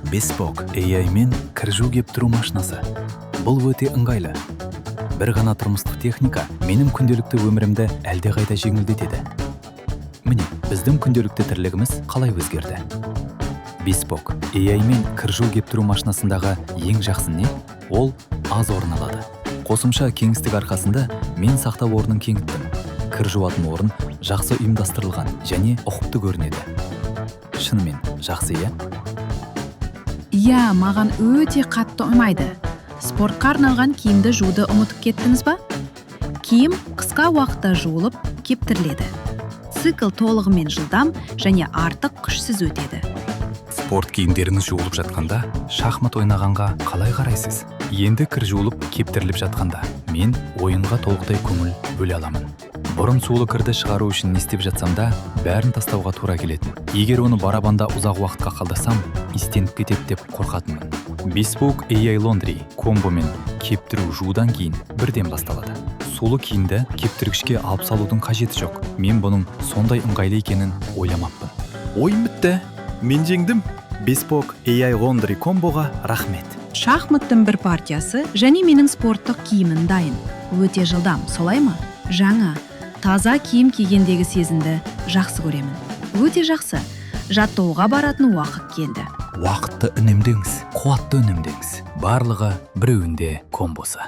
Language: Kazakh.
Bespoke AI мен кір жуу кептіру машинасы. Бұл өте ыңғайлы. Бір ғана тұрмыстық техника менің күнделікті өмірімді әлде қайда жеңілдетеді. Міне, біздің күнделікті тірлігіміз қалай өзгерді. Bespoke AI мен кір жуу кептіру машинасындағы ең жақсы не? Ол аз орын алады. Қосымша кеңістік арқасында мен сақтау орнын кеңіттім. Кір жуатын орын жақсы ұйымдастырылған және ұқыпты көрінеді. Шынымен жақсы, иә? Иә, маған өте қатты ұнайды. Спортқа арналған киімді жууды ұмытып кеттіңіз ба? Киім қысқа уақытта жуылып, кептіріледі. Цикл толығымен жылдам және артық күшсіз өтеді. Спорт киімдеріңіз жуылып жатқанда, шахмат ойнағанға қалай қарайсыз? Енді кір жуылып, кептіріліп жатқанда, мен ойынға толықтай көңіл бөле аламын. Бұрын сулы кірді шығару үшін не істеп жатсам да, бәрін тастауға тура келетін. Егер оны барабанда ұзақ уақытқа қалдырсам, истеніп кетеді деп қорқатынмын. Bespoke AI Laundry комбомен кептіру жуудан кейін бірден басталады. Сулы киімді кептіргішке алып салудың қажеті жоқ. Мен бұның сондай ыңғайлы екенін ойламаппын. Ойын бітті. Мен жеңдім. Bespoke AI Laundry комбоға рахмет. Шахматтың бір партиясы және менің спорттық киімім дайын. Өте жылдам, солай ма? Жаңа, таза киім кигендегі сезімді жақсы көремін. Өте жақсы. Жаттығуға баратын уақыт келді. Уақытты үнемдеңіз, қуатты үнемдеңіз. Барлығы біреуінде комбосы.